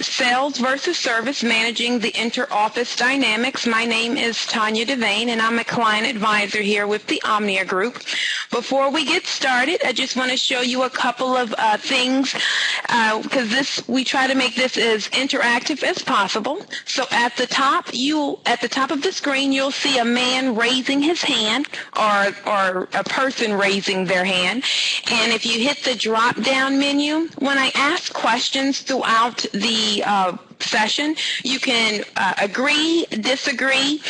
Sales versus Service, Managing the Interoffice Dynamics. My name is Tanya Devane, and I'm a client advisor here with the Omnia Group. Before we get started, I just want to show you a couple of things, because we try to make this as interactive as possible. So at the top of the screen, you'll see a man raising his hand, or a person raising their hand. And if you hit the drop-down menu, when I ask questions throughout the session, you can agree, disagree,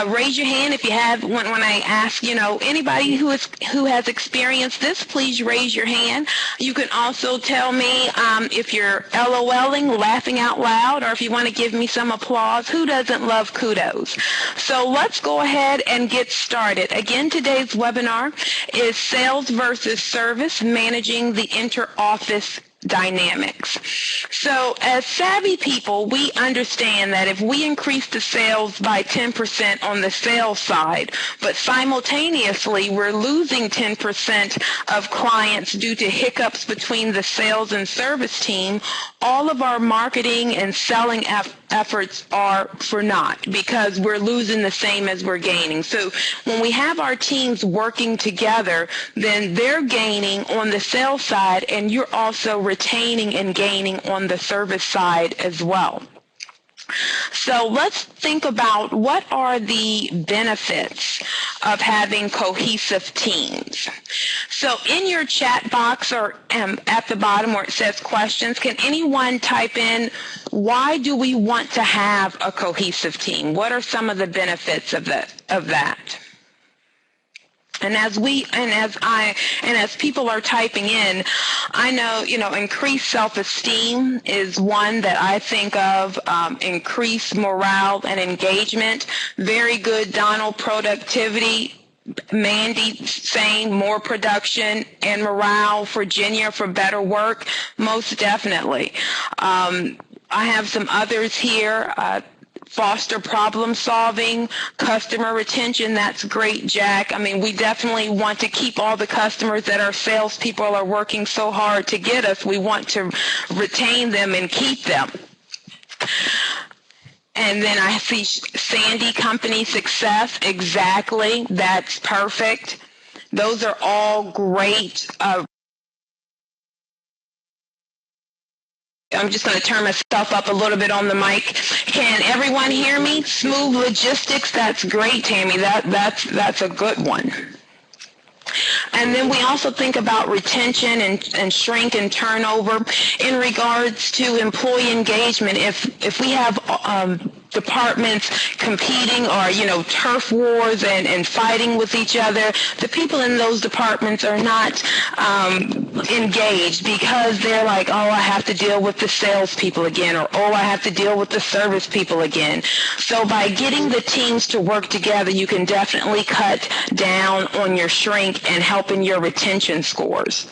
raise your hand if you have. When I ask, anybody who has experienced this, please raise your hand. You can also tell me if you're LOLing, laughing out loud, or if you want to give me some applause. Who doesn't love kudos? So let's go ahead and get started. Again, today's webinar is Sales versus Service, Managing the Interoffice Dynamics. So as savvy people, we understand that if we increase the sales by 10% on the sales side, but simultaneously we're losing 10% of clients due to hiccups between the sales and service team, all of our marketing and selling efforts are for naught, because we're losing the same as we're gaining. So when we have our teams working together, then they're gaining on the sales side, and you're also retaining and gaining on the service side as well. So let's think about what are the benefits of having cohesive teams. So in your chat box, or at the bottom where it says questions, can anyone type in, why do we want to have a cohesive team? What are some of the benefits of that? And as people are typing in, I know, increased self-esteem is one that I think of, increased morale and engagement. Very good, Donald. Productivity. Mandy saying more production and morale. Virginia, for better work. Most definitely. I have some others here. Foster problem solving, customer retention. That's great, Jack. I mean, we definitely want to keep all the customers that our salespeople are working so hard to get us. We want to retain them and keep them. And then I see Sandy, company success. Exactly. That's perfect. Those are all great. I'm just going to turn myself up a little bit on the mic. Can everyone hear me? Smooth logistics. That's great, Tammy. That's a good one. And then we also think about retention and shrink and turnover in regards to employee engagement. If we have departments competing, or turf wars and fighting with each other, the people in those departments are not engaged, because they're like, oh, I have to deal with the salespeople again, or oh, I have to deal with the service people again. So by getting the teams to work together, you can definitely cut down on your shrink and help in your retention scores.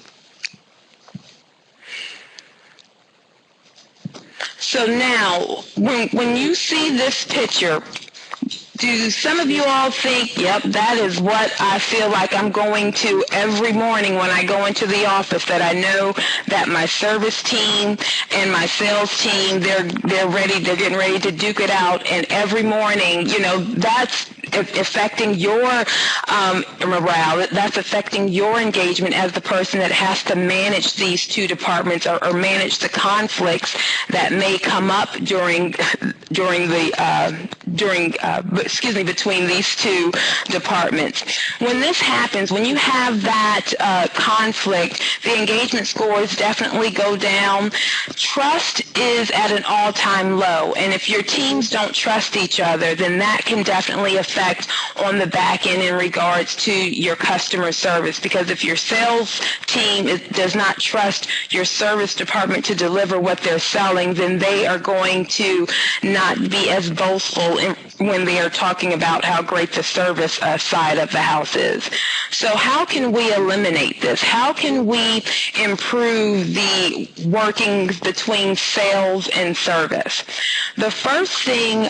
So now, when you see this picture, do some of you all think, yep, that is what I feel like I'm going to every morning when I go into the office, that I know that my service team and my sales team, they're getting ready to duke it out, and every morning, that's affecting your morale, that's affecting your engagement as the person that has to manage these two departments, or manage the conflicts that may come up between these two departments. When this happens, when you have that conflict, the engagement scores definitely go down. Trust is at an all-time low, and if your teams don't trust each other, then that can definitely affect on the back end in regards to your customer service, because if your sales team does not trust your service department to deliver what they're selling, then they are going to not be as boastful when they are talking about how great the service side of the house is. So how can we eliminate this? How can we improve the workings between sales and service? The first thing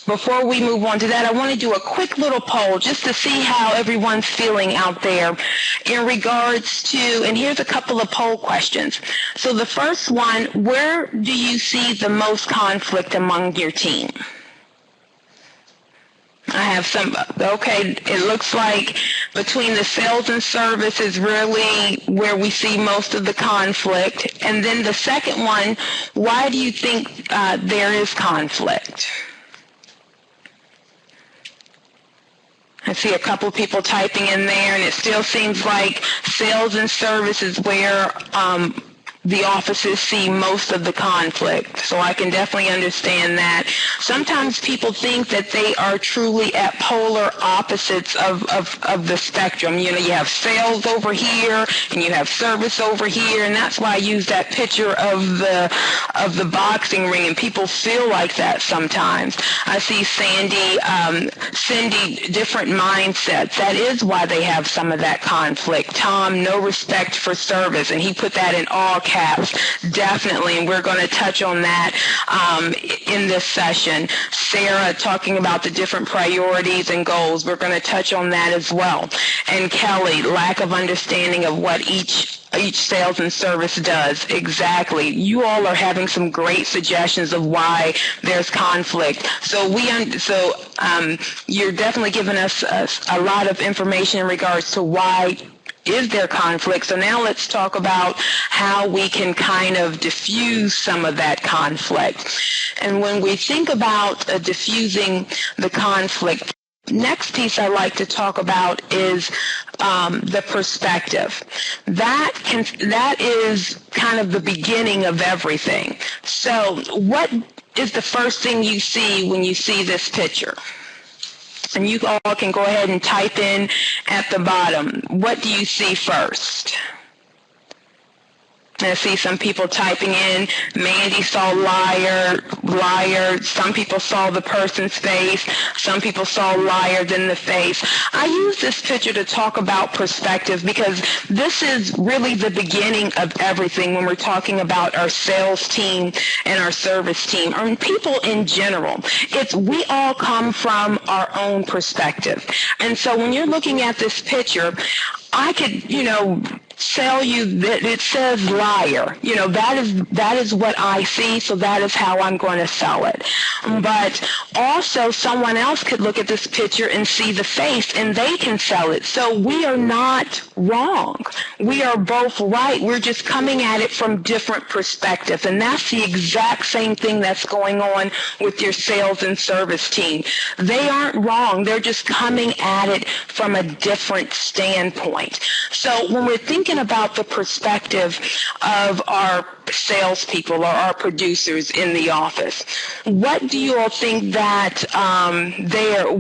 Before we move on to that, I want to do a quick little poll just to see how everyone's feeling out there in regards to, and here's a couple of poll questions. So the first one, where do you see the most conflict among your team? I have some, okay, it looks like between the sales and service is really where we see most of the conflict. And then the second one, why do you think there is conflict? I see a couple people typing in there, and it still seems like sales and service is where the offices see most of the conflict. So I can definitely understand that. Sometimes people think that they are truly at polar opposites of the spectrum. You know, you have sales over here and you have service over here, and that's why I use that picture of the boxing ring, and people feel like that sometimes. I see Cindy, different mindsets. That is why they have some of that conflict. Tom, no respect for service, and he put that in all caps, definitely, and we're going to touch on that in this session. Sarah, talking about the different priorities and goals, we're going to touch on that as well. And Kelly, lack of understanding of what each sales and service does. Exactly. You all are having some great suggestions of why there's conflict. So you're definitely giving us a lot of information in regards to why is there conflict. So now let's talk about how we can kind of diffuse some of that conflict. And when we think about diffusing the conflict, next piece I'd like to talk about is the perspective. That is kind of the beginning of everything. So what is the first thing you see when you see this picture? And you all can go ahead and type in at the bottom. What do you see first? I see some people typing in. Mandy saw liar. Some people saw the person's face. Some people saw liar than the face. I use this picture to talk about perspective because this is really the beginning of everything when we're talking about our sales team and our service team, or people in general. We all come from our own perspective. And so when you're looking at this picture, I could, tell you that it says liar. That is what I see, so that is how I'm going to sell it. But also someone else could look at this picture and see the face, and they can sell it. So we are not wrong. We are both right. We're just coming at it from different perspectives, and that's the exact same thing that's going on with your sales and service team. They aren't wrong. They're just coming at it from a different standpoint. So when we're thinking about the perspective of our salespeople or our producers in the office, what do you all think that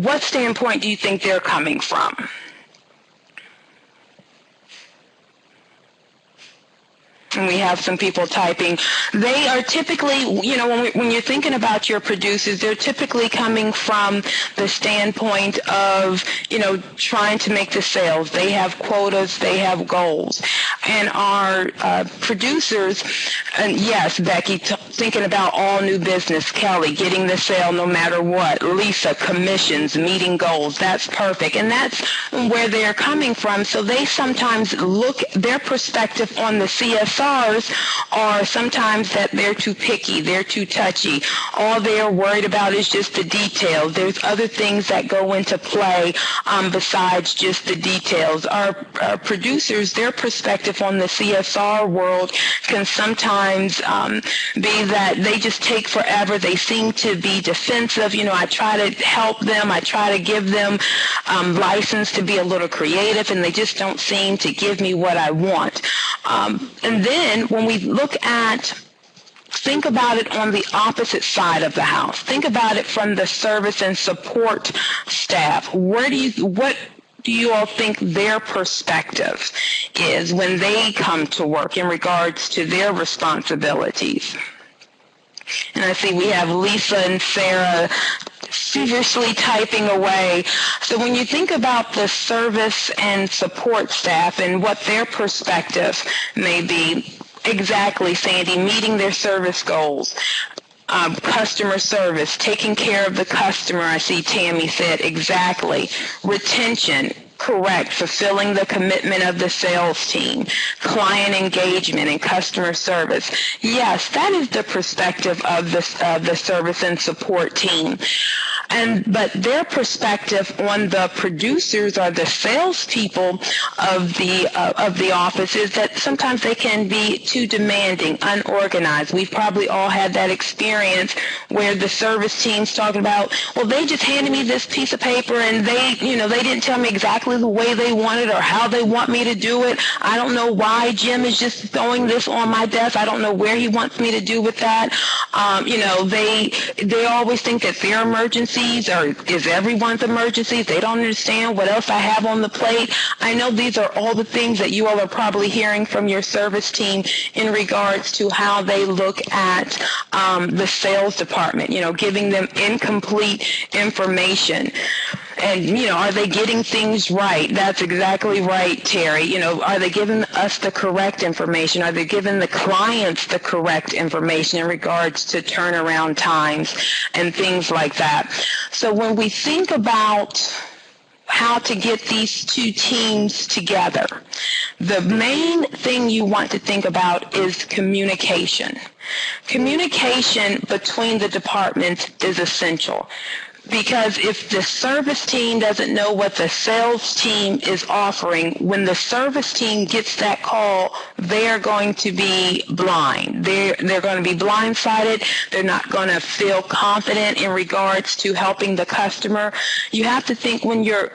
what standpoint do you think they're coming from? And we have some people typing. They are typically, when you're thinking about your producers, they're typically coming from the standpoint of, trying to make the sales. They have quotas, they have goals. And our producers, and yes, Becky, thinking about all new business. Kelly, getting the sale no matter what. Lisa, commissions, meeting goals. That's perfect. And that's where they're coming from. So they sometimes look, their perspective on the CSRs are sometimes that they're too picky, they're too touchy. All they're worried about is just the details. There's other things that go into play besides just the details. Our producers, their perspective on the CSR world can sometimes be that they just take forever. They seem to be defensive. I try to help them. I try to give them license to be a little creative, and they just don't seem to give me what I want. And then when we think about it on the opposite side of the house. Think about it from the service and support staff. What do you all think their perspective is when they come to work in regards to their responsibilities? And I see we have Lisa and Sarah feverishly typing away. So when you think about the service and support staff and what their perspective may be, exactly, Sandy, meeting their service goals. Customer service, taking care of the customer, I see Tammy said, exactly. Retention, correct, fulfilling the commitment of the sales team. Client engagement and customer service. Yes, that is the perspective of the service and support team. But their perspective on the producers or the salespeople of the office is that sometimes they can be too demanding, unorganized. We've probably all had that experience where the service team's talking about, well, they just handed me this piece of paper and they didn't tell me exactly the way they want it or how they want me to do it. I don't know why Jim is just throwing this on my desk. I don't know where he wants me to do with that. They always think that their emergencies or is everyone's emergencies. They don't understand what else I have on the plate. I know these are all the things that you all are probably hearing from your service team in regards to how they look at the sales department, giving them incomplete information. And, are they getting things right? That's exactly right, Terry. Are they giving us the correct information? Are they giving the clients the correct information in regards to turnaround times and things like that? So when we think about how to get these two teams together, the main thing you want to think about is communication. Communication between the departments is essential. Because if the service team doesn't know what the sales team is offering, when the service team gets that call, they're going to be blind. They're going to be blindsided. They're not going to feel confident in regards to helping the customer. You have to think when your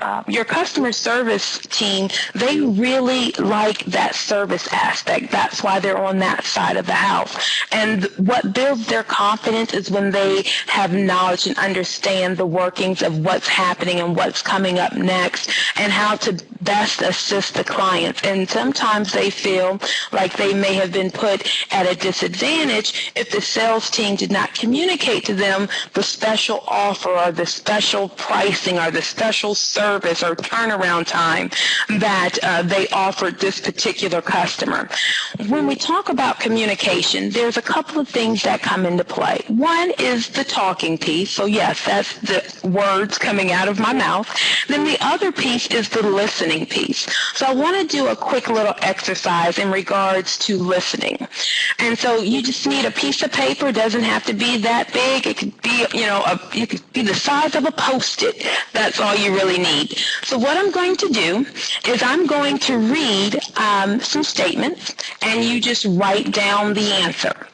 customer service team, they really like that service aspect. That's why they're on that side of the house. And what builds their confidence is when they have knowledge and understand the workings of what's happening and what's coming up next and how to best assist the clients. And sometimes they feel like they may have been put at a disadvantage if the sales team did not communicate to them the special offer or the special pricing or the special service or turnaround time that they offered this particular customer. When we talk about communication, there's a couple of things that come into play. One is the talking piece. So yes, that's the words coming out of my mouth. Then the other piece is the listening piece. So I want to do a quick little exercise in regards to listening. And so you just need a piece of paper. It doesn't have to be that big. It could be, it could be the size of a Post-it. That's all you really need. So what I'm going to do is I'm going to read some statements, and you just write down the answer.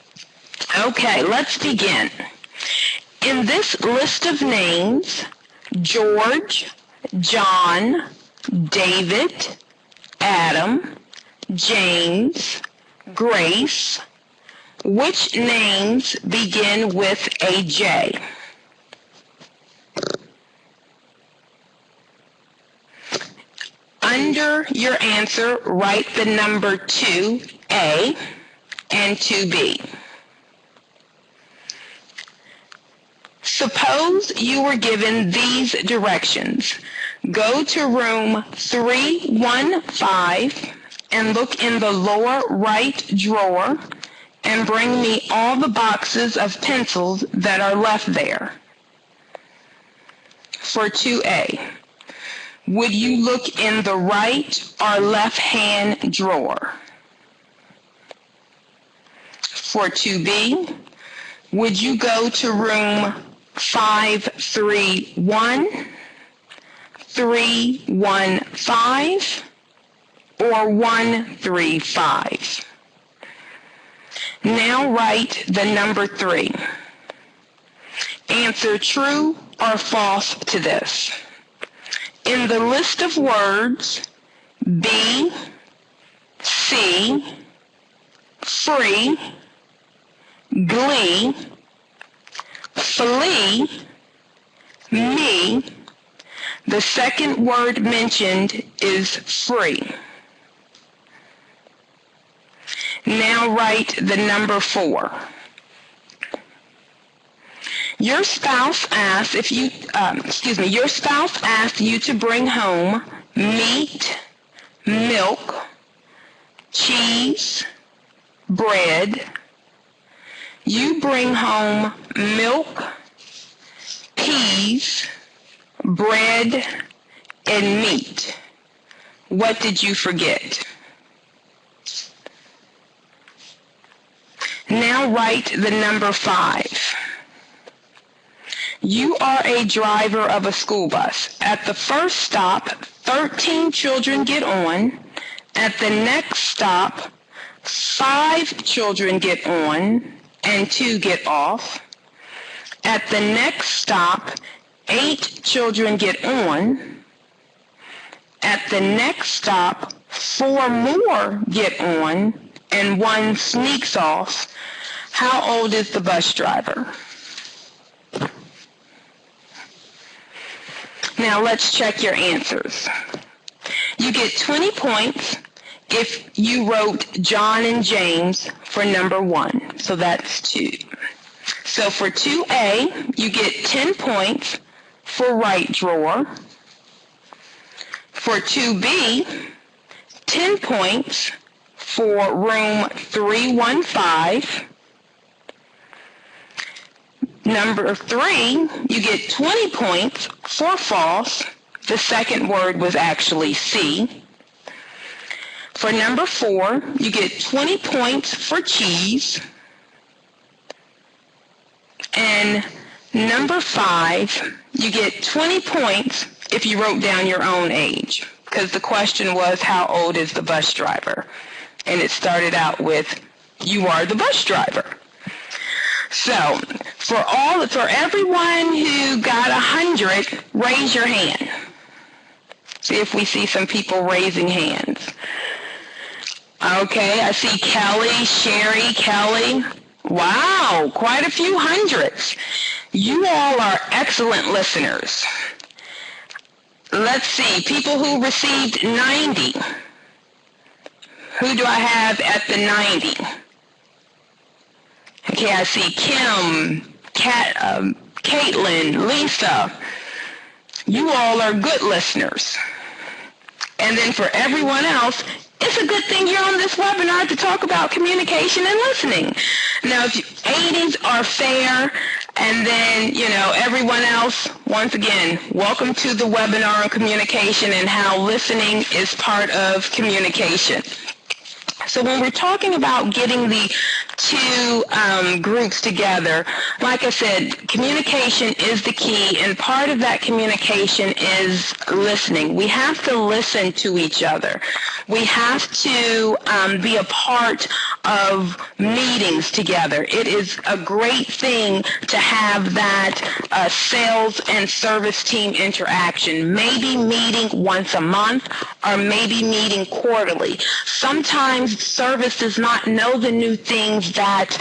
Okay, let's begin. In this list of names, George, John, David, Adam, James, Grace, which names begin with a J? Under your answer, write the number 2A and 2B. Suppose you were given these directions. Go to room 315 and look in the lower right drawer and bring me all the boxes of pencils that are left there. For 2A, would you look in the right or left-hand drawer? For 2B, would you go to room 531, 315, or 135? Now write the number 3. Answer true or false to this. In the list of words, be, see, free, glee, flee, me, the second word mentioned is free. Now write the number 4. Your spouse asked your spouse asked you to bring home meat, milk, cheese, bread, You bring home milk, peas, bread, and meat. What did you forget? Now write the number 5. You are a driver of a school bus. At the first stop, 13 children get on. At the next stop, 5 children get on and 2 get off. At the next stop, 8 children get on. At the next stop, 4 more get on and 1 sneaks off. How old is the bus driver? Now let's check your answers. You get 20 points if you wrote John and James for number 1. So that's 2. So for 2A, you get 10 points for right drawer. For 2B, 10 points for room 315. Number 3, you get 20 points for false. The second word was actually C. For number 4, you get 20 points for cheese. And number 5, you get 20 points if you wrote down your own age, because the question was, how old is the bus driver? And it started out with, you are the bus driver. So, for everyone who got 100, raise your hand. See if we see some people raising hands. Okay, I see Kelly, Sherry, Kelly. Wow, quite a few hundreds. You all are excellent listeners. Let's see, people who received 90. Who do I have at the 90? Okay, I see Kim, Caitlin, Lisa. You all are good listeners. And then for everyone else, it's a good thing you're on this webinar to talk about communication and listening. Now, if 80s are fair, and then, everyone else, once again, welcome to the webinar on communication and how listening is part of communication. So when we're talking about getting the 2 groups together, like I said, communication is the key, and part of that communication is listening. We have to listen to each other. We have to be a part of meetings together. It is a great thing to have that sales and service team interaction, maybe meeting once a month or maybe meeting quarterly. Sometimes service does not know the new things that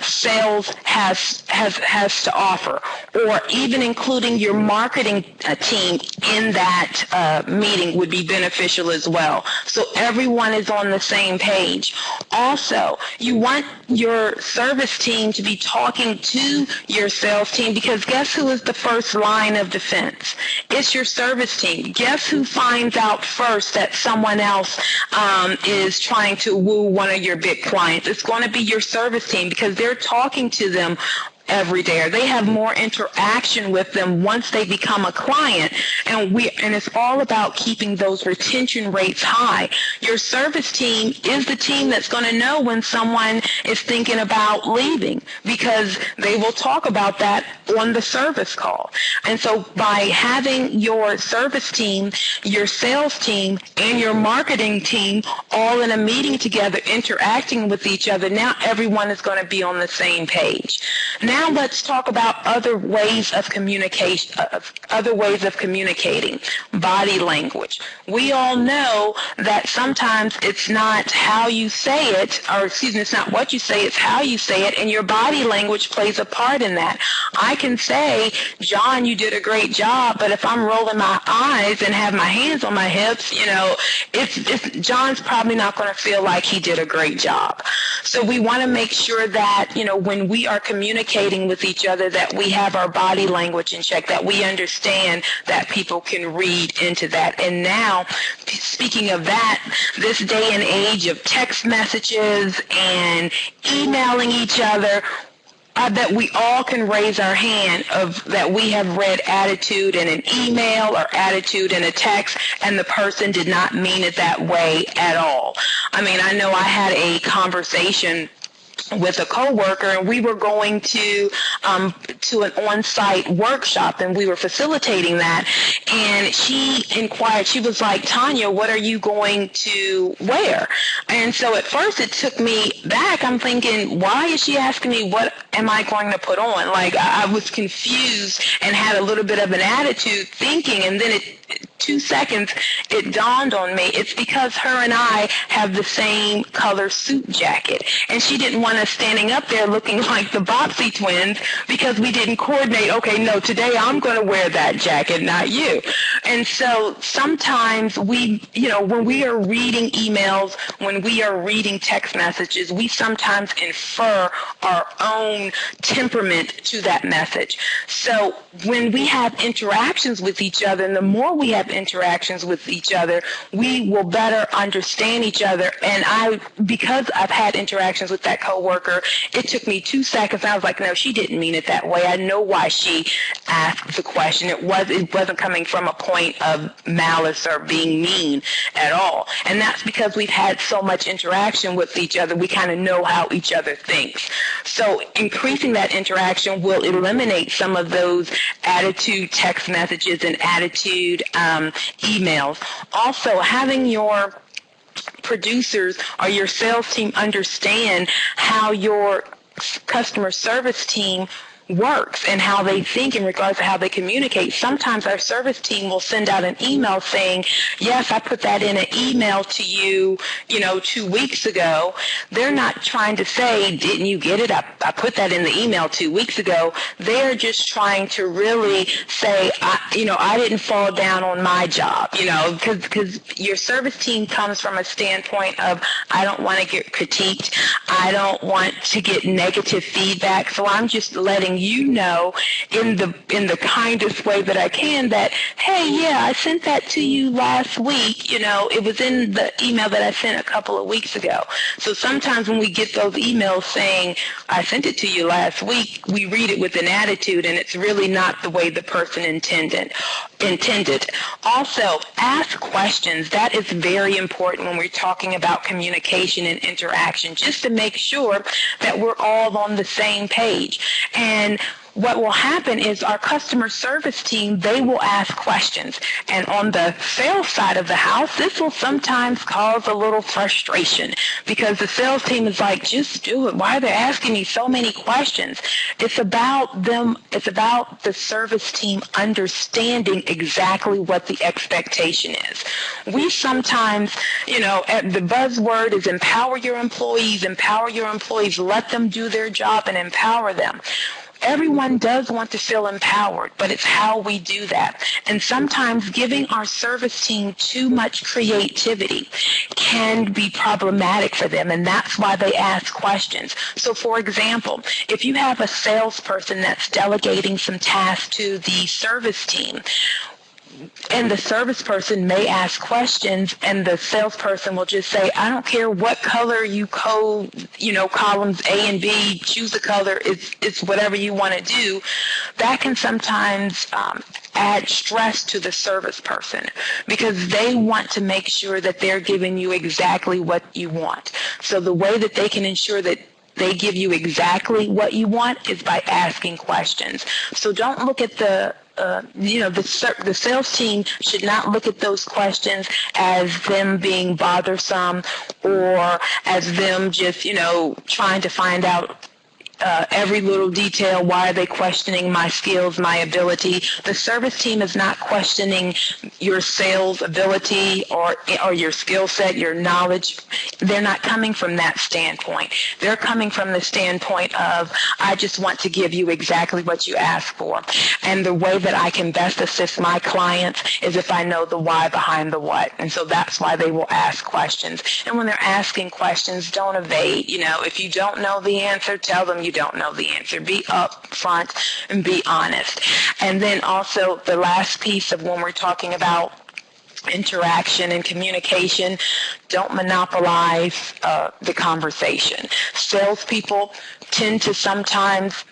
sales has to offer, or even including your marketing team in that meeting would be beneficial as well. So everyone is on the same page. Also, you want your service team to be talking to your sales team, because guess who is the first line of defense? It's your service team. Guess who finds out first that someone else is trying to woo one of your big clients? It's going to be your service team, because they're talking to them every day, or they have more interaction with them once they become a client, and it's all about keeping those retention rates high. Your service team is the team that's going to know when someone is thinking about leaving, because they will talk about that on the service call. And so by having your service team, your sales team, and your marketing team all in a meeting together, interacting with each other, now everyone is going to be on the same page. Now let's talk about other ways of communication, body language. We all know that sometimes it's not how you say it, it's not what you say, it's how you say it, and your body language plays a part in that. I can say, John, you did a great job, but if I'm rolling my eyes and have my hands on my hips, John's probably not going to feel like he did a great job. So we want to make sure that, when we are communicating with each other, that we have our body language in check, that we understand that people can read into that. And now, speaking of that, this day and age of text messages and emailing each other, that we all can raise our hand of that we have read attitude in an email or attitude in a text, and the person did not mean it that way at all. I mean, I know I had a conversation with a coworker, and we were going to an on-site workshop, and we were facilitating that. And she inquired. She was like, "Tanya, what are you going to wear?" And so at first it took me back. I'm thinking, why is she asking me what am I going to put on? Like I was confused and had a little bit of an attitude, thinking, and then 2 seconds, it dawned on me. It's because her and I have the same color suit jacket, and she didn't want us standing up there looking like the Boxy twins because we didn't coordinate. Okay, no, today I'm going to wear that jacket, not you. And so sometimes we, when we are reading emails, when we are reading text messages, we sometimes infer our own temperament to that message. So when we have interactions with each other, and the more we have interactions with each other, we will better understand each other. And because I've had interactions with that coworker, it took me 2 seconds. I was like, no, she didn't mean it that way. I know why she asked the question. It wasn't coming from a point of malice or being mean at all. And that's because we've had so much interaction with each other. We kind of know how each other thinks. So increasing that interaction will eliminate some of those attitude text messages and attitude emails. Also, having your producers or your sales team understand how your customer service team works and how they think in regards to how they communicate. Sometimes our service team will send out an email saying, yes, I put that in an email to you, 2 weeks ago. They're not trying to say, didn't you get it? I put that in the email 2 weeks ago. They're just trying to really say, I didn't fall down on my job, because your service team comes from a standpoint of, I don't want to get critiqued. I don't want to get negative feedback. So I'm just letting you know in the kindest way that I can that, hey, yeah, I sent that to you last week. It was in the email that I sent a couple of weeks ago. So sometimes when we get those emails saying, I sent it to you last week, we read it with an attitude, and it's really not the way the person intended. Also, ask questions. That is very important when we're talking about communication and interaction, just to make sure that we're all on the same page. And what will happen is our customer service team, they will ask questions. And on the sales side of the house, this will sometimes cause a little frustration because the sales team is like, just do it. Why are they asking me so many questions? It's about them. It's about the service team understanding exactly what the expectation is. We sometimes, the buzzword is empower your employees, let them do their job and empower them. Everyone does want to feel empowered, but it's how we do that. And sometimes giving our service team too much creativity can be problematic for them, and that's why they ask questions. So, for example, if you have a salesperson that's delegating some tasks to the service team, and the service person may ask questions, and the salesperson will just say, I don't care what color you code, columns A and B, choose a color, it's whatever you want to do. That can sometimes add stress to the service person because they want to make sure that they're giving you exactly what you want. So the way that they can ensure that they give you exactly what you want is by asking questions. So don't look at the sales team should not look at those questions as them being bothersome or as them just, trying to find out every little detail. Why are they questioning my skills, my ability? The service team is not questioning your sales ability or your skill set, your knowledge. They're not coming from that standpoint. They're coming from the standpoint of, I just want to give you exactly what you asked for. And the way that I can best assist my clients is if I know the why behind the what. And so that's why they will ask questions. And when they're asking questions, don't evade. If you don't know the answer, tell them you don't know the answer. Be upfront and be honest. And then also the last piece of when we're talking about interaction and communication. Don't monopolize the conversation. Salespeople tend to sometimes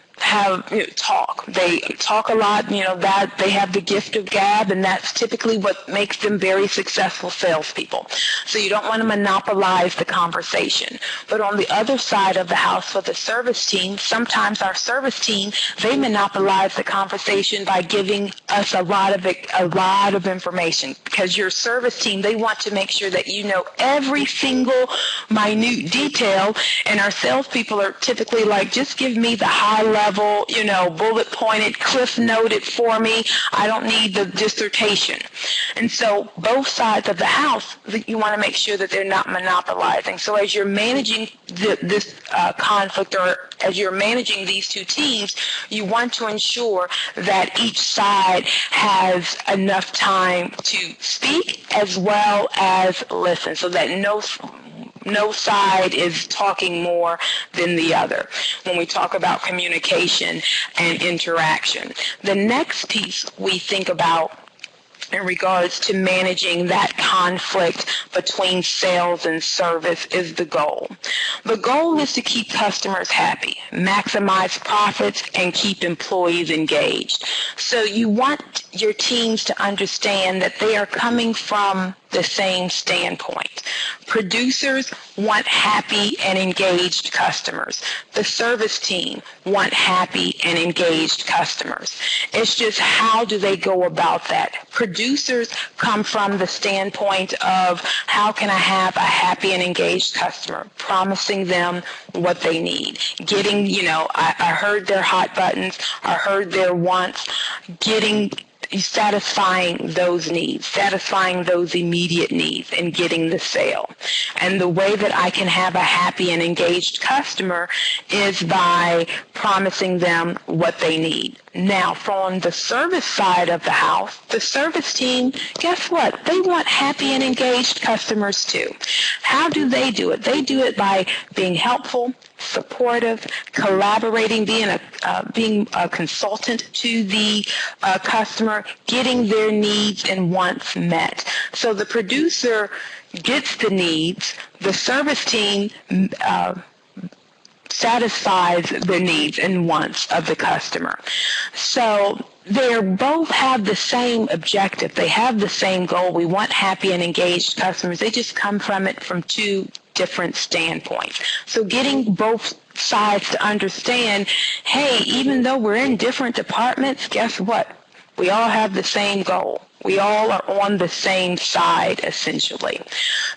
talk. They talk a lot, that they have the gift of gab, and that's typically what makes them very successful salespeople. So you don't want to monopolize the conversation. But on the other side of the house for the service team, sometimes our service team, they monopolize the conversation by giving us a lot of information, because your service team, they want to make sure that you know every single minute detail, and our salespeople are typically like, just give me the high level, bullet pointed, cliff noted for me. I don't need the dissertation. And so both sides of the house, you want to make sure that they're not monopolizing. So as you're managing this conflict, or as you're managing these two teams, you want to ensure that each side has enough time to speak as well as listen, so that no side is talking more than the other when we talk about communication and interaction. The next piece we think about in regards to managing that conflict between sales and service is the goal. The goal is to keep customers happy, maximize profits, and keep employees engaged. So you want your teams to understand that they are coming from the same standpoint. Producers want happy and engaged customers. The service team want happy and engaged customers. It's just, how do they go about that? Producers come from the standpoint of, how can I have a happy and engaged customer? Promising them what they need. Getting, I heard their hot buttons, I heard their wants, satisfying those needs, satisfying those immediate needs, and getting the sale. And the way that I can have a happy and engaged customer is by promising them what they need. Now, from the service side of the house, the service team, guess what? They want happy and engaged customers too. How do they do it? They do it by being helpful, supportive, collaborating, being a consultant to the customer, getting their needs and wants met. So the producer gets the needs, the service team satisfies the needs and wants of the customer. So they both have the same objective. They have the same goal. We want happy and engaged customers. They just come from it from two different standpoints. So getting both sides to understand, hey, even though we're in different departments, guess what? We all have the same goal. We all are on the same side, essentially.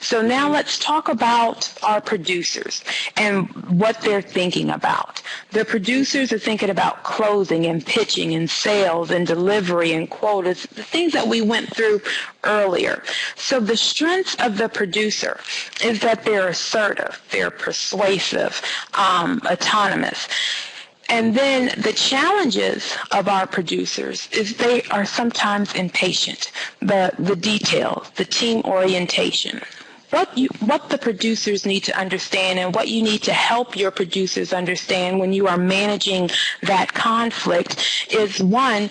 So now let's talk about our producers and what they're thinking about. The producers are thinking about closing and pitching and sales and delivery and quotas, the things that we went through earlier. So the strengths of the producer is that they're assertive, they're persuasive, autonomous. And then the challenges of our producers is they are sometimes impatient. The details, the team orientation. What the producers need to understand, and what you need to help your producers understand when you are managing that conflict, is, one,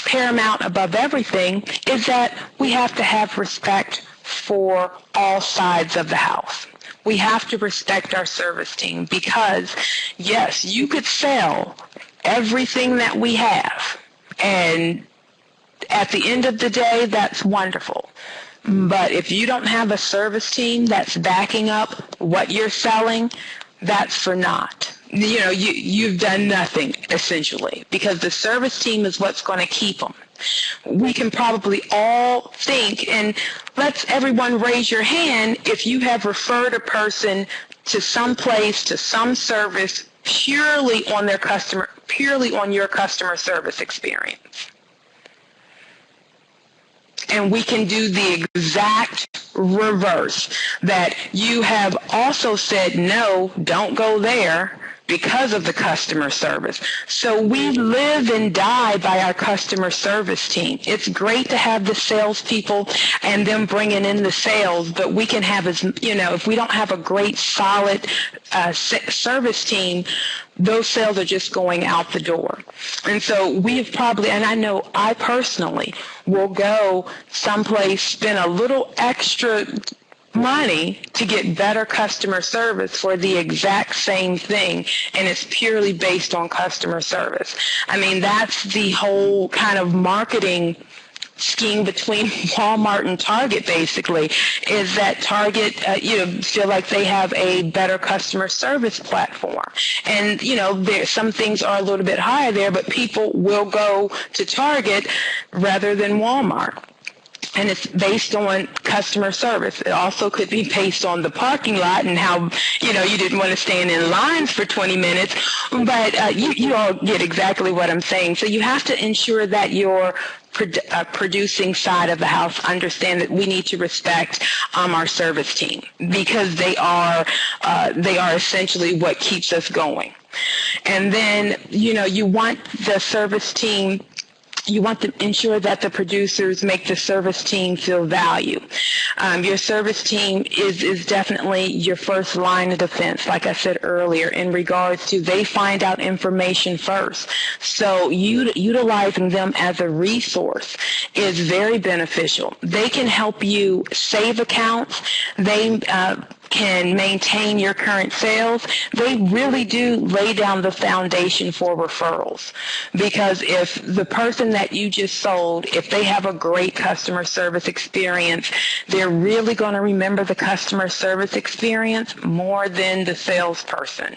paramount above everything, is that we have to have respect for all sides of the house. We have to respect our service team, because, yes, you could sell everything that we have, and at the end of the day, that's wonderful. But if you don't have a service team that's backing up what you're selling, that's for naught. You've done nothing, essentially, because the service team is what's going to keep them. We can probably all think, and let's everyone raise your hand if you have referred a person to some place, to some service, purely on your customer service experience. And we can do the exact reverse, that you have also said, no, don't go there, because of the customer service. So we live and die by our customer service team. It's great to have the salespeople and them bringing in the sales, but we can have, if we don't have a great, solid service team, those sales are just going out the door. And so we have probably, and I know I personally will go someplace, spend a little extra money to get better customer service for the exact same thing, and it's purely based on customer service. I mean, that's the whole kind of marketing scheme between Walmart and Target, basically, is that Target, feel like they have a better customer service platform. And, some things are a little bit higher there, but people will go to Target rather than Walmart. And it's based on customer service. It also could be based on the parking lot and how, you didn't want to stand in lines for 20 minutes. But you all get exactly what I'm saying. So you have to ensure that your producing side of the house understand that we need to respect our service team, because they are essentially what keeps us going. And then, you want the service team, you want to ensure that the producers make the service team feel value. Your service team is definitely your first line of defense, like I said earlier, in regards to they find out information first. So utilizing them as a resource is very beneficial. They can help you save accounts. They can maintain your current sales. They really do lay down the foundation for referrals, because if the person that you just sold, if they have a great customer service experience, they're really going to remember the customer service experience more than the salesperson.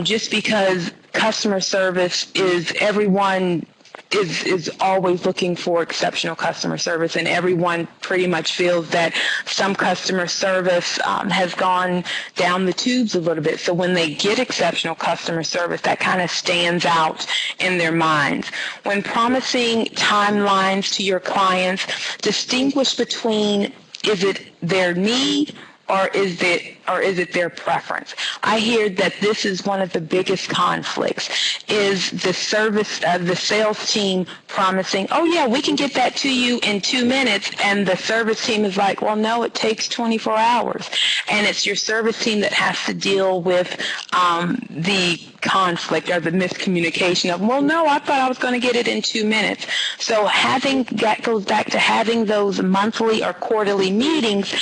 Just because customer service is everyone is always looking for exceptional customer service, and everyone pretty much feels that some customer service has gone down the tubes a little bit. So when they get exceptional customer service, that kind of stands out in their minds. When promising timelines to your clients, distinguish between, is it their need or is it their preference? I hear that this is one of the biggest conflicts, is the sales team promising, oh yeah, we can get that to you in 2 minutes, and the service team is like, well, no, it takes 24 hours. And it's your service team that has to deal with the conflict or the miscommunication of, well, no, I thought I was going to get it in 2 minutes. So that goes back to having those monthly or quarterly meetings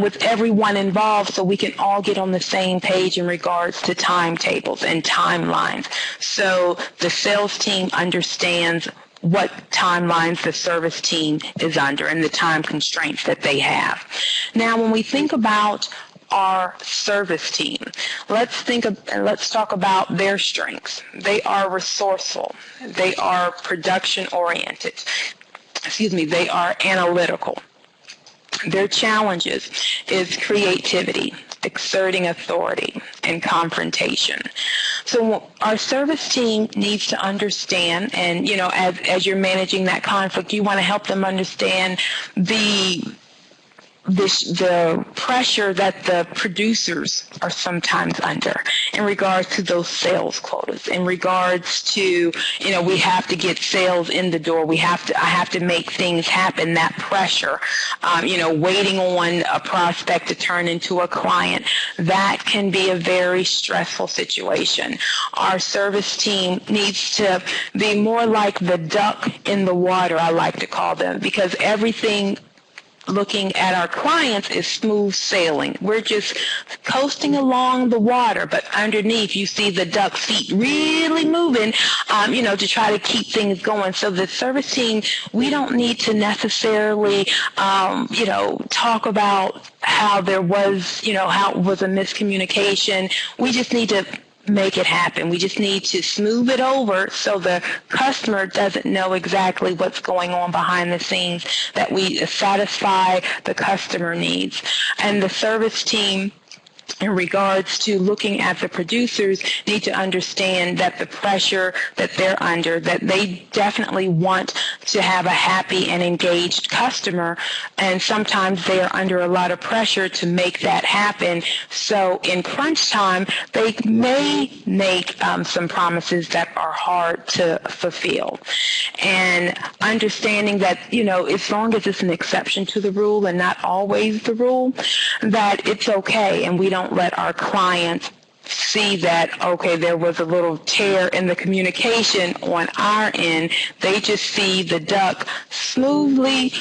with everyone involved, so we can all get on the same page in regards to timetables and timelines. So the sales team understands what timelines the service team is under and the time constraints that they have. Now, when we think about our service team, let's talk about their strengths. They are resourceful. They are production oriented. They are analytical. Their challenges is creativity, exerting authority, and confrontation. So our service team needs to understand, and as you're managing that conflict, you want to help them understand the pressure that the producers are sometimes under in regards to those sales quotas, in regards to, we have to get sales in the door. I have to make things happen. That pressure, waiting on a prospect to turn into a client, that can be a very stressful situation. Our service team needs to be more like the duck in the water, I like to call them, because everything looking at our clients is smooth sailing. We're just coasting along the water, but underneath you see the duck feet really moving, to try to keep things going. So the service team, we don't need to necessarily, talk about how there was, how it was a miscommunication. We just need to make it happen. We just need to smooth it over so the customer doesn't know exactly what's going on behind the scenes, that we satisfy the customer needs. And the service team, in regards to looking at the producers, need to understand that the pressure that they're under, that they definitely want to have a happy and engaged customer, and sometimes they are under a lot of pressure to make that happen. So in crunch time, they may make some promises that are hard to fulfill. And understanding that, as long as it's an exception to the rule and not always the rule, that it's okay, and we don't let our clients see that, okay, there was a little tear in the communication on our end. They just see the duck smoothly,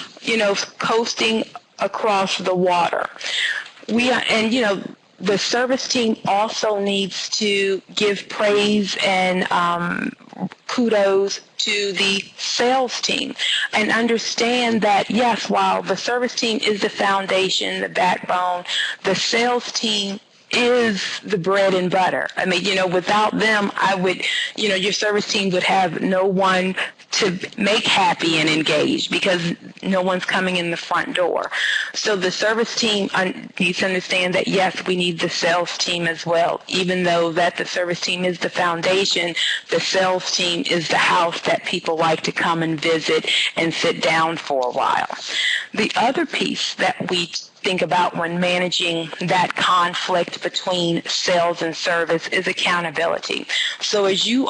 coasting across the water. The service team also needs to give praise and kudos to the sales team and understand that, yes, while the service team is the foundation, the backbone, the sales team is the bread and butter. I mean, without them, your service team would have no one to make happy and engaged because no one's coming in the front door. So the service team needs to understand that, yes, we need the sales team as well. Even though that the service team is the foundation, the sales team is the house that people like to come and visit and sit down for a while. The other piece that we think about when managing that conflict between sales and service is accountability. So as you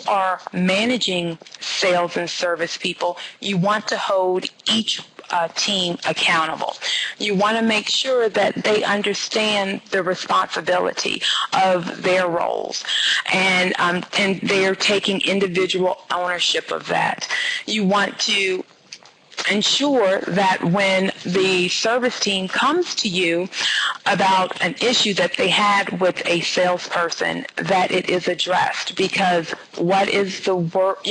are managing sales and service people, you want to hold each team accountable. You want to make sure that they understand the responsibility of their roles, and they're taking individual ownership of that. You want to ensure that when the service team comes to you about an issue that they had with a salesperson, that it is addressed, because what is the work,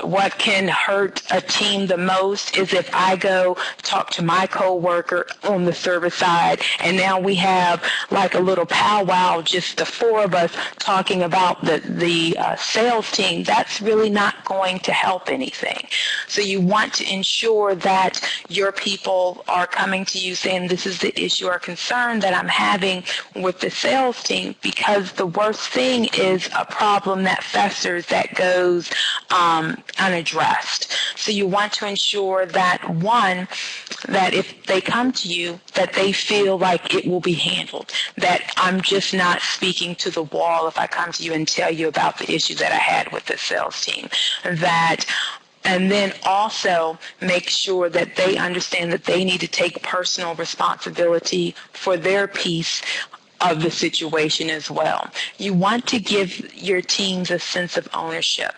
what can hurt a team the most is if I go talk to my coworker on the service side and now we have like a little powwow, just the four of us talking about the sales team. That's really not going to help anything. So you want to ensure that your people are coming to you saying, this is the issue or concern that I'm having with the sales team, because the worst thing is a problem that festers, that goes unaddressed. So you want to ensure that, one, that if they come to you, that they feel like it will be handled, that I'm just not speaking to the wall if I come to you and tell you about the issue that I had with the sales team. And then also make sure that they understand that they need to take personal responsibility for their piece of the situation as well. You want to give your teams a sense of ownership.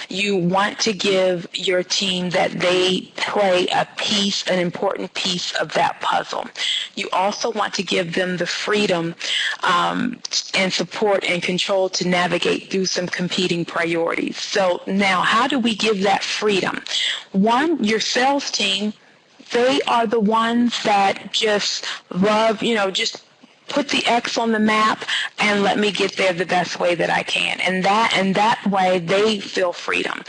You want to give your team that they play an important piece of that puzzle. You also want to give them the freedom and support and control to navigate through some competing priorities. So now, how do we give that freedom? One, your sales team, they are the ones that just love, just put the X on the map and let me get there the best way that I can. And that way they feel freedom.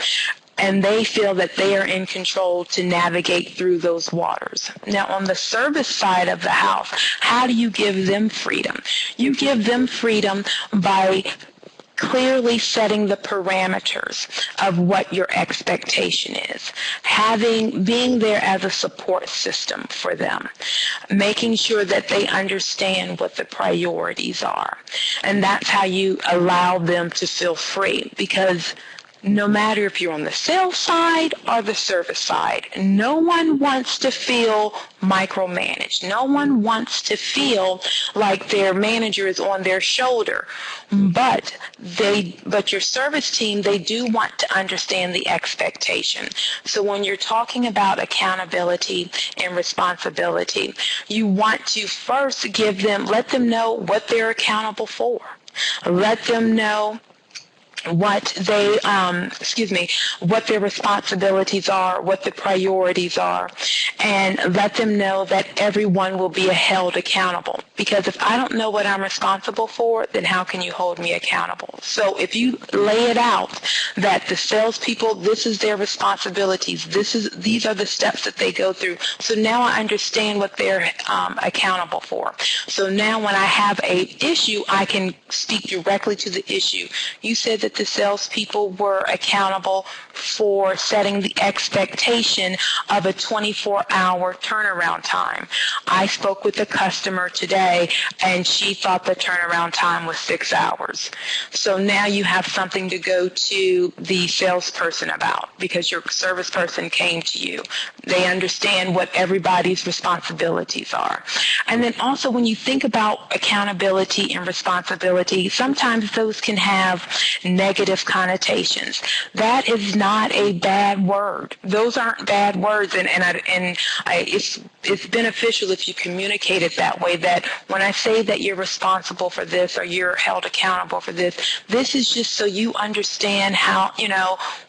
And they feel that they are in control to navigate through those waters. Now, on the service side of the house, how do you give them freedom? You give them freedom by clearly setting the parameters of what your expectation is, being there as a support system for them, making sure that they understand what the priorities are. And that's how you allow them to feel free, because no matter if you're on the sales side or the service side, no one wants to feel micromanaged. No one wants to feel like their manager is on their shoulder. But your service team, they do want to understand the expectation. So when you're talking about accountability and responsibility, you want to first let them know what they're accountable for. Let them know what their responsibilities are, what the priorities are, and let them know that everyone will be held accountable. Because if I don't know what I'm responsible for, then how can you hold me accountable? So if you lay it out that the salespeople, this is their responsibilities, these are the steps that they go through. So now I understand what they're accountable for. So now when I have an issue, I can speak directly to the issue. You said that the salespeople were accountable for setting the expectation of a 24-hour turnaround time. I spoke with a customer today, and she thought the turnaround time was 6 hours. So now you have something to go to the salesperson about because your service person came to you. They understand what everybody's responsibilities are. And then also when you think about accountability and responsibility, sometimes those can have negative connotations. That is not a bad word. Those aren't bad words, and it's beneficial if you communicate it that way, that when I say that you're responsible for this or you're held accountable for this, this is just so you understand how,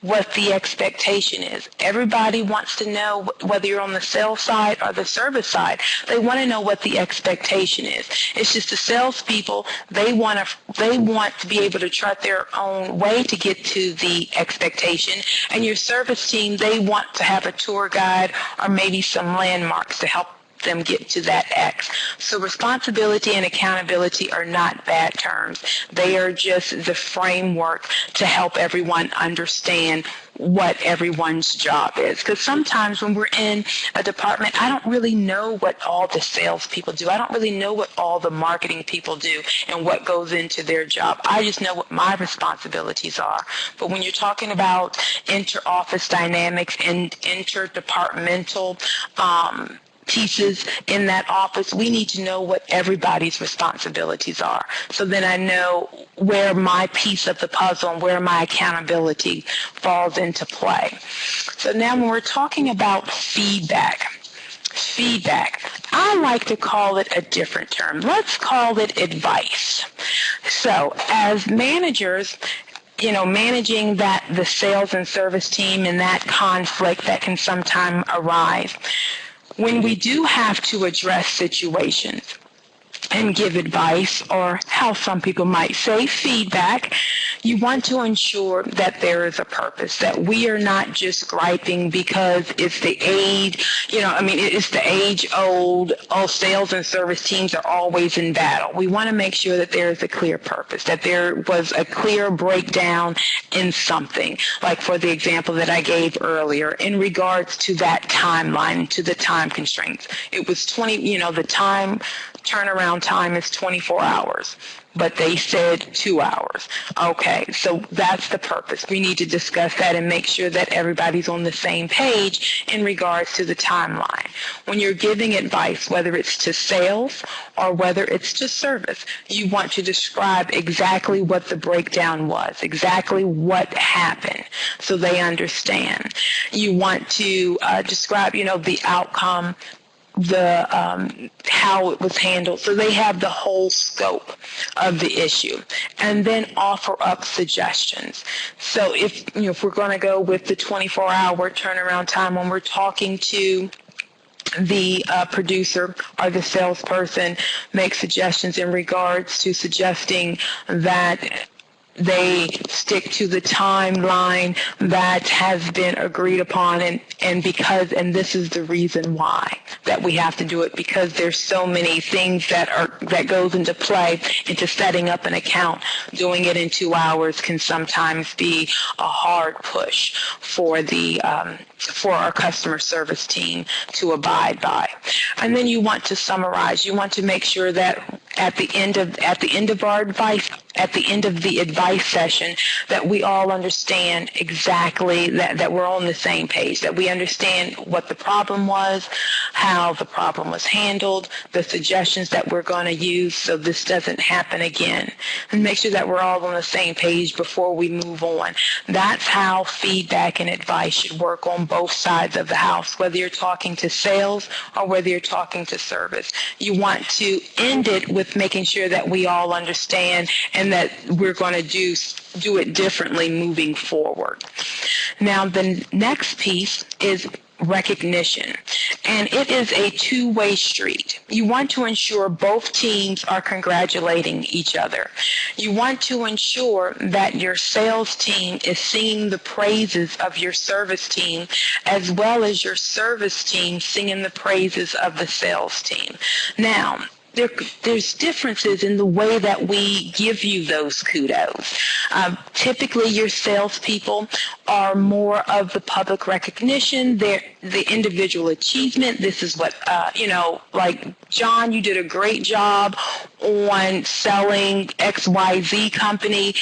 what the expectation is. Everybody wants to know, whether you're on the sales side or the service side, they want to know what the expectation is. It's just the salespeople, they want to be able to chart their own way to get to the expectation, and your service team, they want to have a tour guide or maybe some landmarks to help them get to that X. So responsibility and accountability are not bad terms. They are just the framework to help everyone understand what everyone's job is. Because sometimes when we're in a department, I don't really know what all the salespeople do. I don't really know what all the marketing people do and what goes into their job. I just know what my responsibilities are. But when you're talking about inter-office dynamics and interdepartmental pieces in that office, we need to know what everybody's responsibilities are. So then I know where my piece of the puzzle and where my accountability falls into play. So now when we're talking about feedback, I like to call it a different term. Let's call it advice. So as managers, managing the sales and service team and that conflict that can sometimes arise, when we do have to address situations and give advice, or how some people might say feedback, you want to ensure that there is a purpose, that we are not just griping because it's the age, it's the age-old, sales and service teams are always in battle. We want to make sure that there is a clear purpose, that there was a clear breakdown in something, like for the example that I gave earlier, in regards to that timeline, to the time constraints. It was the turnaround time is 24 hours, but they said 2 hours. Okay, so that's the purpose. We need to discuss that and make sure that everybody's on the same page in regards to the timeline. When you're giving advice, whether it's to sales or whether it's to service, you want to describe exactly what the breakdown was, exactly what happened, so they understand. You want to describe, the outcome, how it was handled, so they have the whole scope of the issue, and then offer up suggestions. So if we're going to go with the 24-hour turnaround time, when we're talking to the producer or the salesperson, make suggestions in regards to suggesting that they stick to the timeline that has been agreed upon, and this is the reason why that we have to do it, because there's so many things that goes into play into setting up an account. Doing it in 2 hours can sometimes be a hard push for our customer service team to abide by. And then you want to summarize. You want to make sure that at the end of the advice session, that we all understand exactly that we're on the same page, that we understand what the problem was, how the problem was handled, the suggestions that we're going to use so this doesn't happen again, and make sure that we're all on the same page before we move on. That's how feedback and advice should work on both sides of the house, whether you're talking to sales or whether you're talking to service. You want to end it with making sure that we all understand and that we're going to do it differently moving forward. Now, the next piece is recognition, and it is a two-way street. You want to ensure both teams are congratulating each other. You want to ensure that your sales team is singing the praises of your service team, as well as your service team singing the praises of the sales team. Now, there's differences in the way that we give you those kudos. Typically, your salespeople are more of the public recognition, the individual achievement. This is what, like, John, you did a great job on selling XYZ company,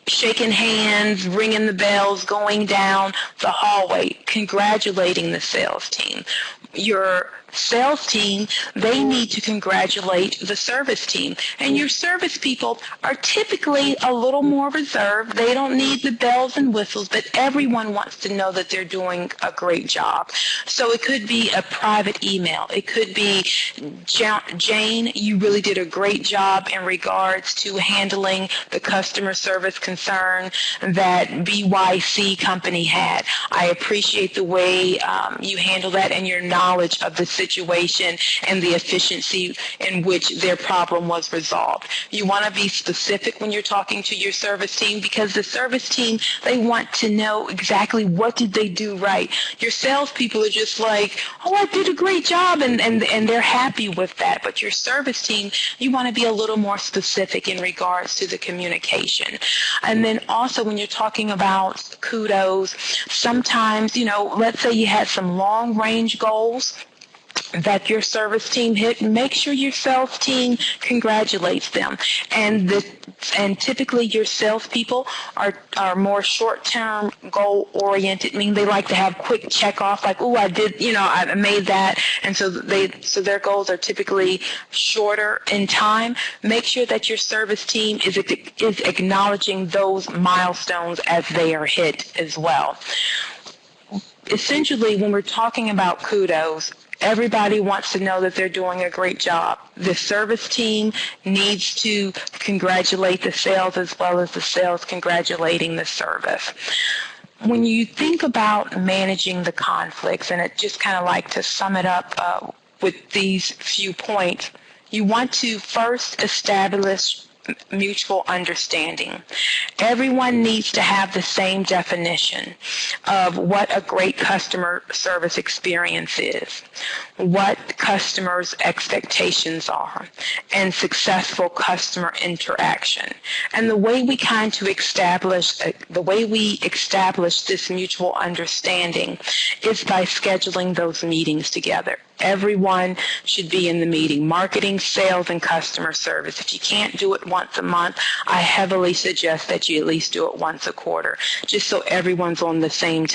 shaking hands, ringing the bells, going down the hallway, congratulating the sales team. Your sales team, they need to congratulate the service team. And your service people are typically a little more reserved. They don't need the bells and whistles, but everyone wants to know that they're doing a great job. So it could be a private email. It could be, Jane, you really did a great job in regards to handling the customer service concern that BYC company had. I appreciate the way you handle that and your knowledge of the situation and the efficiency in which their problem was resolved. You want to be specific when you're talking to your service team, because the service team, they want to know exactly what did they do right. Your salespeople are just like, oh, I did a great job, and they're happy with that. But your service team, you want to be a little more specific in regards to the communication. And then also when you're talking about kudos, sometimes, let's say you had some long-range goals that your service team hit, make sure your sales team congratulates them. And typically your salespeople are more short-term goal-oriented, meaning they like to have quick check-off, like, oh, I did, I made that. And so their goals are typically shorter in time. Make sure that your service team is acknowledging those milestones as they are hit as well. Essentially, when we're talking about kudos, everybody wants to know that they're doing a great job. The service team needs to congratulate the sales as well as the sales congratulating the service. When you think about managing the conflicts, and it just kind of like to sum it up with these few points, you want to first establish mutual understanding. Everyone needs to have the same definition of what a great customer service experience is, what customers' expectations are, and successful customer interaction. And the way we establish this mutual understanding is by scheduling those meetings together. Everyone should be in the meeting, marketing, sales, and customer service. If you can't do it once a month, I heavily suggest that you at least do it once a quarter, just so everyone's on the same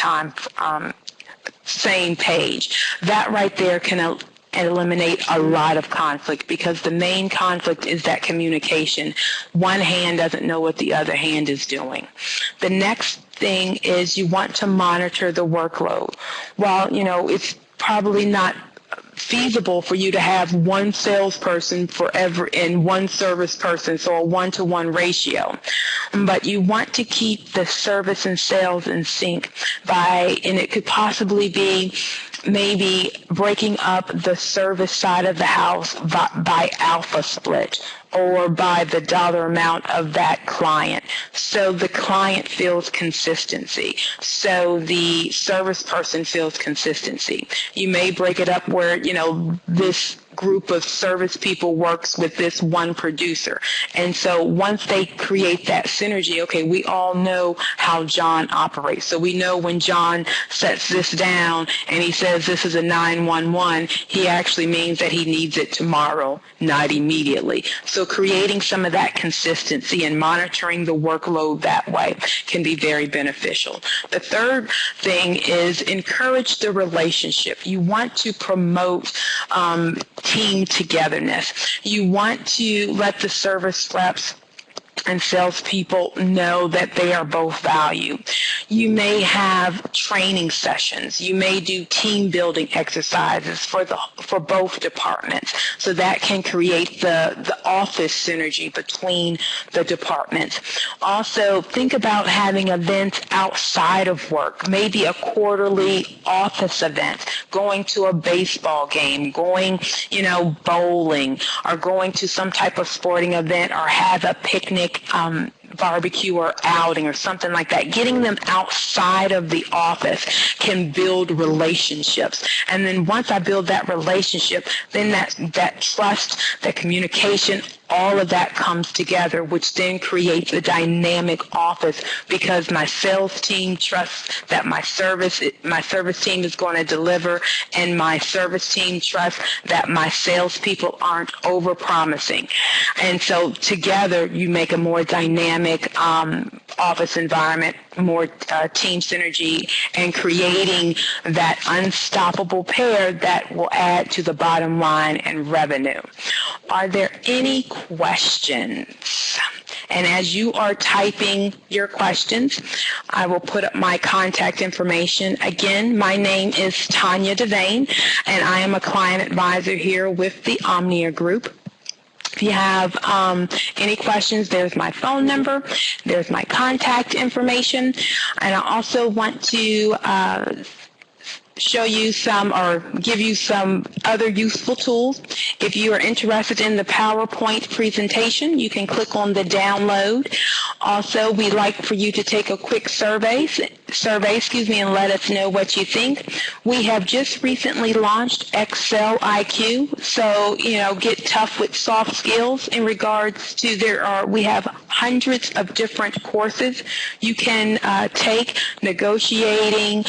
page. That right there can eliminate a lot of conflict, because the main conflict is that communication. One hand doesn't know what the other hand is doing. The next thing is you want to monitor the workload. While, it's probably not feasible for you to have one salesperson and one service person, so a 1-to-1 ratio. But you want to keep the service and sales in sync and it could possibly be maybe breaking up the service side of the house by alpha split, or by the dollar amount of that client, so the client feels consistency, so the service person feels consistency. You may break it up where, this group of service people works with this one producer. And so once they create that synergy, okay, we all know how John operates. So we know when John sets this down and he says this is a 911, he actually means that he needs it tomorrow, not immediately. So creating some of that consistency and monitoring the workload that way can be very beneficial. The third thing is encourage the relationship. You want to promote team togetherness. You want to let the service reps and salespeople know that they are both valued. You may have training sessions. You may do team building exercises for both departments, so that can create the office synergy between the departments. Also, think about having events outside of work, maybe a quarterly office event, going to a baseball game, going, bowling, or going to some type of sporting event, or have a picnic barbecue or outing or something like that. Getting them outside of the office can build relationships. And then once I build that relationship, then that trust, that communication, all of that comes together, which then creates a dynamic office because my sales team trusts that my service team is going to deliver, and my service team trusts that my salespeople aren't over-promising. And so together you make a more dynamic office environment, more team synergy, and creating that unstoppable pair that will add to the bottom line and revenue. Are there any questions? And as you are typing your questions, I will put up my contact information. Again, my name is Tanya Devane, and I am a client advisor here with the Omnia Group. If you have any questions, there's my phone number, there's my contact information, and I also want to show you some or give you some other useful tools. If you are interested in the PowerPoint presentation, you can click on the download. Also, we'd like for you to take a quick survey, and let us know what you think. We have just recently launched Excel IQ, so get tough with soft skills in regards to we have hundreds of different courses you can take: negotiating,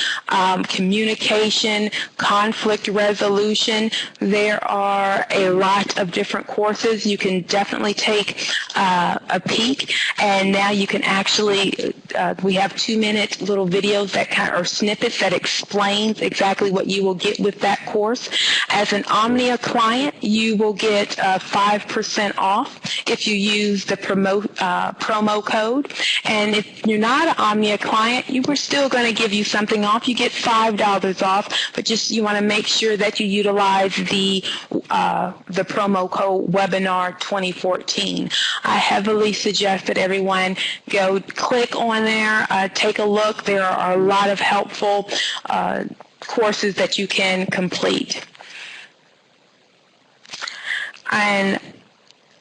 communication, conflict resolution. There are a lot of different courses. You can definitely take a peek, and now you can actually, we have 2-minute little videos that or snippets that explains exactly what you will get with that course. As an Omnia client, you will get 5% off if you use the promo code. And if you're not an Omnia client, we're still going to give you something off. You get $5 off, but you want to make sure that you utilize the promo code Webinar 2014. I heavily suggest that everyone go click on there, take a look. There are a lot of helpful courses that you can complete. And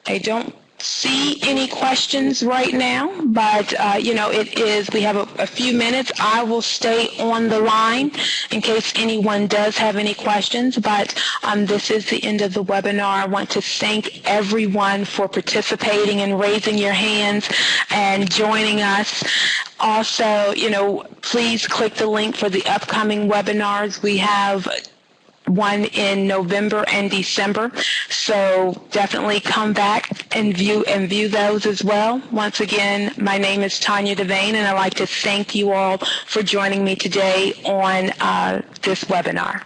I don't see any questions right now, but we have a few minutes. I will stay on the line in case anyone does have any questions, but this is the end of the webinar. I want to thank everyone for participating and raising your hands and joining us. Also, please click the link for the upcoming webinars. We have one in November and December, so definitely come back and view those as well. Once again, my name is Tanya Devane, and I'd like to thank you all for joining me today on this webinar.